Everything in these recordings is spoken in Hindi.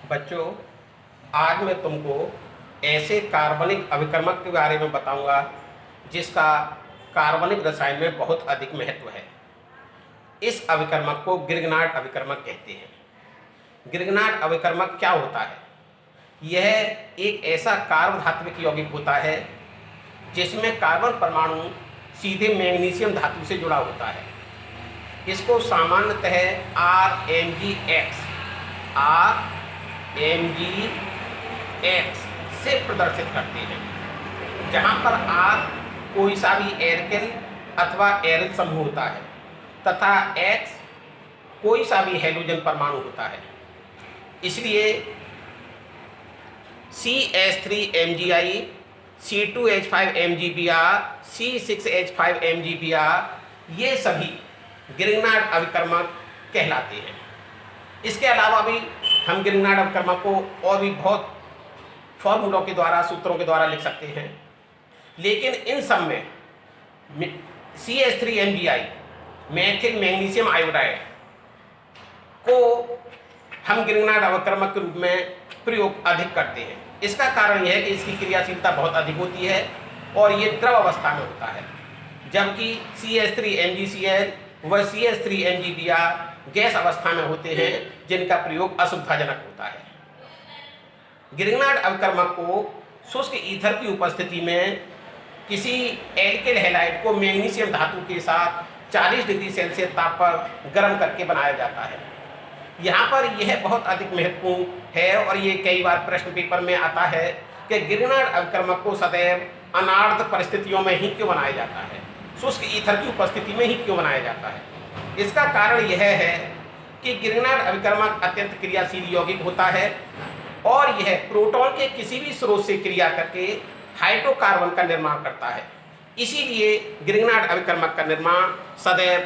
बच्चों, आज मैं तुमको ऐसे कार्बनिक अभिकर्मक के बारे में बताऊंगा जिसका कार्बनिक रसायन में बहुत अधिक महत्व है। इस अभिकर्मक को गिरगनाट अभिकर्मक कहते हैं। गिरगनाट अभिकर्मक क्या होता है? यह एक ऐसा कार्बन धात्विक यौगिक होता है जिसमें कार्बन परमाणु सीधे मैग्नीशियम धातु से जुड़ा होता है। इसको सामान्यतः RMgX से प्रदर्शित करते हैं, जहाँ पर R कोई सा भी एल्किल अथवा एरिल समूह होता है तथा X कोई सा भी हैलोजन परमाणु होता है। इसलिए CH3MgI, C2H5MgBr, C6H5MgBr ये सभी गिरगनाट अभिकर्मक कहलाते हैं। इसके अलावा भी हम गिरगनाट अभिकर्मक को और भी बहुत फॉर्मूलों के द्वारा, सूत्रों के द्वारा लिख सकते हैं, लेकिन इन सब में CH3MgI मेथिल मैग्नीशियम आयोडाइड को हम गिरगनाट अभिकर्मक के रूप में प्रयोग अधिक करते हैं। इसका कारण यह है कि इसकी क्रियाशीलता बहुत अधिक होती है और ये द्रव अवस्था में होता है, जबकि CH3MgCl व CH3MgBr गैस अवस्था में होते हैं, जिनका प्रयोग असुविधाजनक होता है। गिरगनाट अभिकर्मक को शुष्क ईथर की उपस्थिति में किसी एल्किल हैलाइड को मैग्नीशियम धातु के साथ 40 डिग्री सेल्सियस ताप पर गर्म करके बनाया जाता है। यहाँ पर यह बहुत अधिक महत्वपूर्ण है और ये कई बार प्रश्न पेपर में आता है कि गिरगनाट अभिकर्मक को सदैव अनार्द्र परिस्थितियों में ही क्यों बनाया जाता है, शुष्क ईथर की उपस्थिति में ही क्यों बनाया जाता है। इसका कारण यह है कि गिरगनाट अभिकर्मक अत्यंत क्रियाशील यौगिक होता है और यह प्रोटॉन के किसी भी स्रोत से क्रिया करके हाइड्रोकार्बन का निर्माण करता है। इसीलिए गिरगनाट अभिकर्मक का निर्माण सदैव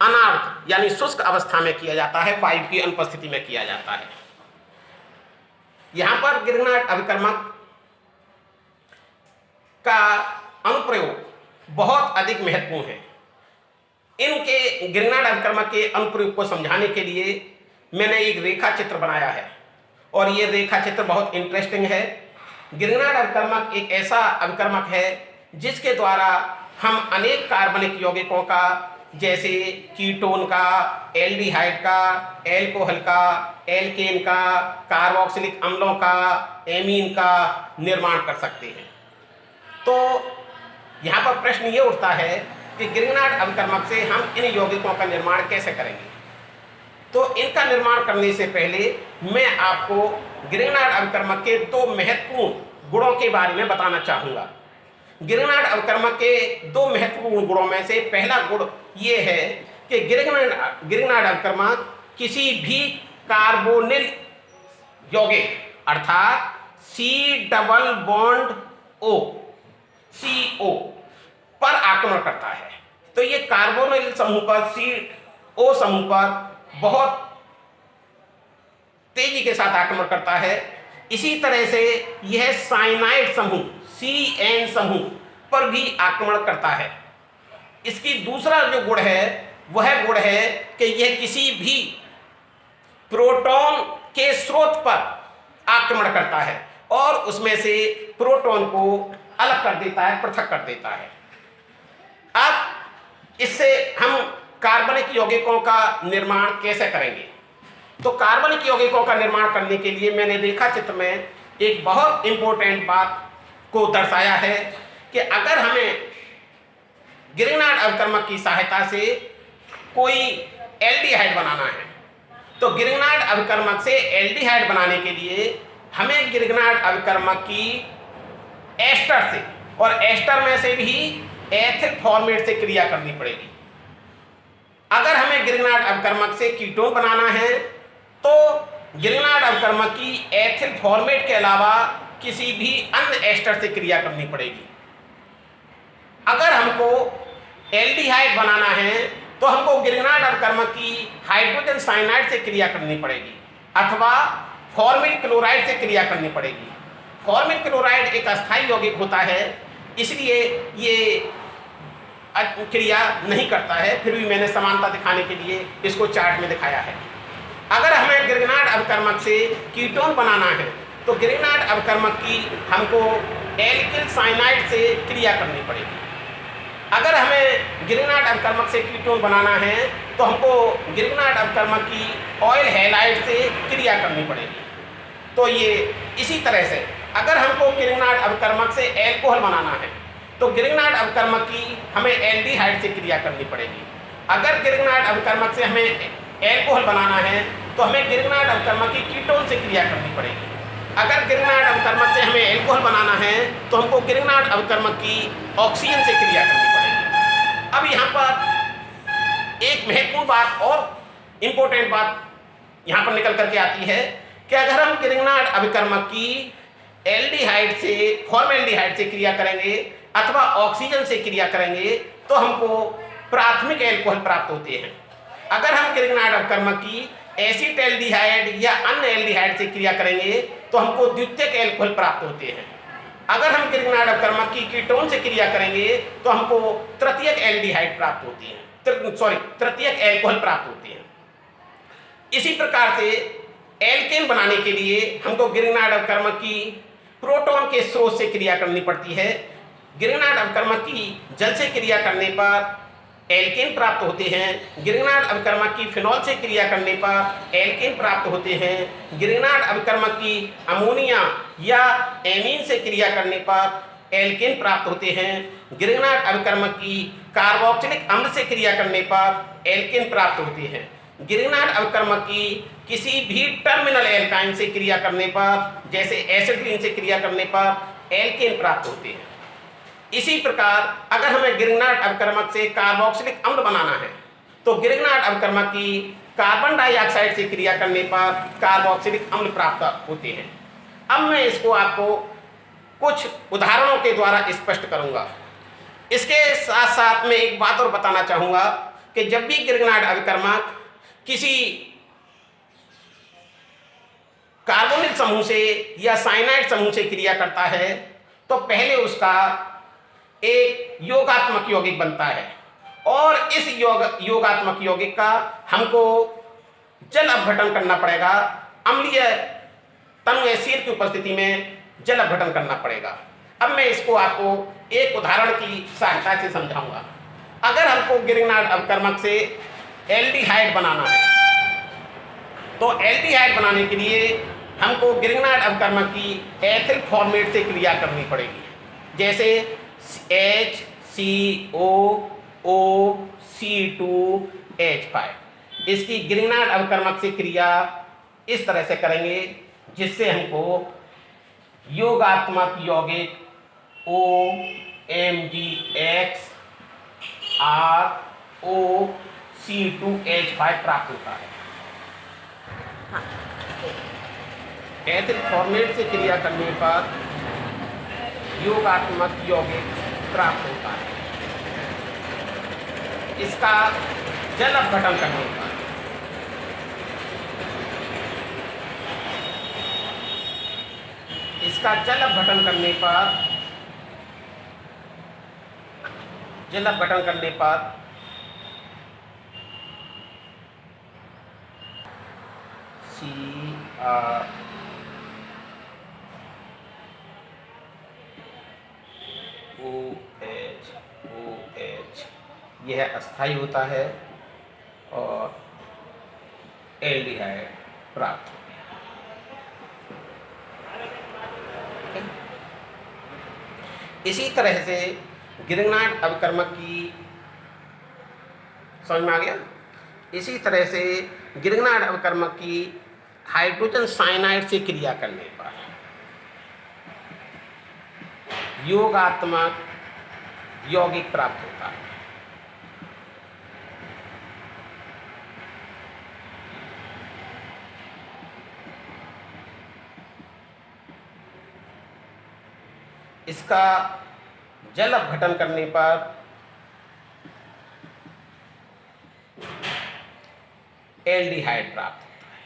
अनार्द्र यानी शुष्क अवस्था में किया जाता है, वायु की अनुपस्थिति में किया जाता है। यहाँ पर गिरगनाट अभिकर्मक का अनुप्रयोग बहुत अधिक महत्वपूर्ण है। इनके गिरगनाट अभिकर्मक के अनुप्रयोग को समझाने के लिए मैंने एक रेखा चित्र बनाया है और ये रेखा चित्र बहुत इंटरेस्टिंग है। गिरगनाट अभिकर्मक एक ऐसा अभिकर्मक है जिसके द्वारा हम अनेक कार्बनिक यौगिकों का, जैसे कीटोन का, एल्डिहाइड का, एल्कोहल का, एल्केन का, कार्बोक्सिलिक अम्लों का, एमीन का निर्माण कर सकते हैं। तो यहाँ पर प्रश्न ये उठता है कि गिरगनाट अभिकर्मक से हम इन यौगिकों का निर्माण कैसे करेंगे। तो इनका निर्माण करने से पहले मैं आपको गिरगनाट अभिकर्मक के दो महत्वपूर्ण गुणों के बारे में बताना चाहूँगा। गिरगनाट अभिकर्मक के दो महत्वपूर्ण गुणों में से पहला गुण ये है कि गिरगनाट अभिकर्मक किसी भी कार्बोनिल यौगिक अर्थात C double bond O CO पर आक्रमण करता है। तो ये कार्बोनिल समूह पर, CO समूह पर बहुत तेजी के साथ आक्रमण करता है। इसी तरह से यह साइनाइड समूह CN समूह पर भी आक्रमण करता है। इसकी दूसरा जो गुण है वह गुण है कि यह किसी भी प्रोटॉन के स्रोत पर आक्रमण करता है और उसमें से प्रोटॉन को अलग कर देता है, पृथक कर देता है। अब इससे हम कार्बनिक यौगिकों का निर्माण कैसे करेंगे। तो कार्बनिक यौगिकों का निर्माण करने के लिए मैंने रेखा चित्र में एक बहुत इंपॉर्टेंट बात को दर्शाया है कि अगर हमें गिरगनाट अभिकर्मक की सहायता से कोई एल्डिहाइड बनाना है, तो गिरगनाट अभिकर्मक से एल्डिहाइड बनाने के लिए हमें गिरगनाट अभिकर्मक की एस्टर से और एस्टर में से भी एथिल फॉर्मेट से क्रिया करनी पड़ेगी। अगर हमें गिरगनाट अभिकर्मक से कीटोन बनाना है तो गिरगनाट अभिकर्मक की एथिल फॉर्मेट के अलावा किसी भी अन्य एस्टर से क्रिया करनी पड़ेगी। अगर हमको एल्डिहाइड बनाना है तो हमको गिरगनाट अभिकर्मक की हाइड्रोजन साइनाइड से क्रिया करनी पड़ेगी अथवा फॉर्मिल क्लोराइड से क्रिया करनी पड़ेगी। फॉर्मिल क्लोराइड एक अस्थायी यौगिक होता है, इसलिए ये क्रिया नहीं करता है, फिर भी मैंने समानता दिखाने के लिए इसको चार्ट में दिखाया है। अगर हमें गिरगनाट अवकर्मक से कीटोन बनाना है तो गिरगनाट अवकर्मक की हमको एल्किल साइनाइड से क्रिया करनी पड़ेगी। अगर हमें गिरगनाट अवकर्मक से कीटोन बनाना है तो हमको गिरगनाट अवकर्मक की ऑयल हैलाइड से क्रिया करनी पड़ेगी। तो ये इसी तरह से अगर हमको गिरगनाट अवकर्मक से एल्कोहल बनाना है तो गिरगनाट अवकर्मक की हमें एल्डिहाइड से क्रिया करनी पड़ेगी। अगर गिरगनाट अवकर्मक से हमें एल्कोहल बनाना है तो हमें गिरगनाट अवकर्मक की कीटोन से क्रिया करनी पड़ेगी। अगर गिरगनाट अवकर्मक से हमें एल्कोहल बनाना है तो हमको गिरगनाट अवकर्मक की ऑक्सीजन से क्रिया करनी पड़ेगी। अब यहाँ पर एक महत्वपूर्ण बात और इंपॉर्टेंट बात यहाँ पर निकल करके आती है कि अगर हम गिरगनाट अवकर्मक की एल्डिहाइड से फॉर्मेल्डिहाइड से क्रिया करेंगे अथवा ऑक्सीजन से क्रिया करेंगे तो हमको प्राथमिक एल्कोहल प्राप्त होते हैं। अगर हम गिरगनाट अवकर्मक की एसिटाल्डिहाइड या अन्य एल्डिहाइड से क्रिया करेंगे तो हमको द्वितीयक एल्कोहल प्राप्त होते हैं। अगर हम गिरगनाट अवकर्मक की कीटोन से क्रिया करेंगे तो हमको तृतीयक एल्डिहाइड प्राप्त होती है, तृतीयक एल्कोहल प्राप्त होते हैं। इसी प्रकार से एल्केन बनाने के लिए हमको गिरगनाट अवकर्मक की प्रोटॉन के स्रोत से क्रिया करनी पड़ती है। गिरगनाट अवकर्मक की जल से क्रिया करने पर एल्केन प्राप्त होते हैं। गिरगनाट अवकर्मक की फिनॉल से क्रिया करने पर एल्केन प्राप्त होते हैं। गिरगनाट अवकर्मक की अमोनिया या एमीन से क्रिया करने पर एल्केन प्राप्त होते हैं। गिरगनाट अवकर्मक की कार्बोक्सिलिक अम्ल से क्रिया करने पर एल्केन प्राप्त होते हैं। गिरगनाट अवकर्मक की किसी भी टर्मिनल एल्काइन से क्रिया करने पर जैसे एसिटिलीन से क्रिया करने पर एल्केन प्राप्त होते हैं। इसी प्रकार अगर हमें गिरगनाट अवकर्मक से कार्बोक्सिलिक अम्ल बनाना है तो गिरगनाट अवकर्मक की कार्बन डाइऑक्साइड से क्रिया करने पर कार्बोक्सिलिक अम्ल प्राप्त होते हैं। अब मैं इसको आपको कुछ उदाहरणों के द्वारा स्पष्ट करूंगा। इसके साथ साथ मैं एक बात और बताना चाहूंगा कि जब भी गिरगनाट अवकर्मक किसी कार्बोनिल समूह से या साइनाइड समूह से क्रिया करता है तो पहले उसका एक योगात्मक यौगिक बनता है और इस योगात्मक यौगिक का हमको जल अपघटन करना पड़ेगा। अम्लीय तनु एसिड की उपस्थिति में जल अपघटन करना पड़ेगा। अब मैं इसको आपको एक उदाहरण की सहायता से समझाऊंगा। अगर हमको गिरगनाट अवकर्मक से एल्डिहाइड बनाना है तो एल्डिहाइड बनाने के लिए हमको गिरगनाट अवकर्मक की एथिल फॉर्मेट से क्रिया करनी पड़ेगी, जैसे HCOOC2H5। इसकी गिरगनाट अवकर्मक से क्रिया इस तरह से करेंगे जिससे हमको योगात्मक यौगिक OMgXROC2H5 प्राप्त होता है। एथिल फॉर्मेट से क्रिया करने पर योगात्मक यौगिक प्राप्त होता है। इसका जल अपघटन करने पर CrOH यह अस्थायी होता है और एल्डिहाइड प्राप्त होता है। इसी तरह से गिरगनाट अवकर्मक की समझ में आ गया। इसी तरह से गिरगनाट अवकर्मक की हाइड्रोजन साइनाइड से क्रिया करने पर योगात्मक यौगिक प्राप्त होता है। इसका जल अपघटन करने पर एल्डिहाइड प्राप्त होता है।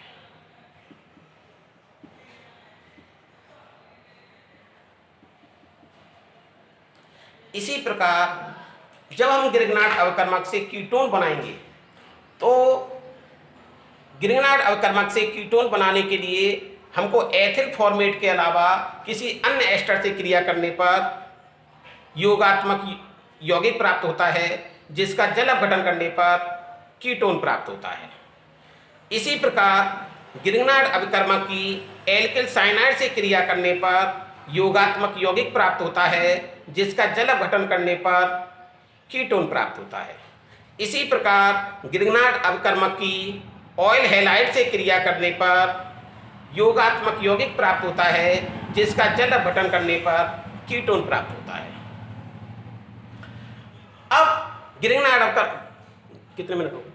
इसी प्रकार जब हम गिरगनाट अवकर्मक से कीटोन बनाएंगे तो ग्रिग्नार्ड अवकर्मक से कीटोन बनाने के लिए हमको एथिल फॉर्मेट के अलावा किसी अन्य एस्टर से क्रिया करने पर योगात्मक यौगिक प्राप्त होता है, जिसका जल अपघटन करने पर कीटोन प्राप्त होता है। इसी प्रकार ग्रिग्नार्ड अभिकर्मक की एल्किल साइनाइड से क्रिया करने पर योगात्मक यौगिक प्राप्त होता है, जिसका जल अपघटन करने पर कीटोन प्राप्त होता है। इसी प्रकार ग्रिग्नार्ड अभिकर्मक की ऑयल हैलाइड से क्रिया करने पर योगात्मक यौगिक प्राप्त होता है, जिसका जल अपघटन करने पर कीटोन प्राप्त होता है। अब ग्रिग्नार्ड अभिकर्मक कितने मिनट हो गए?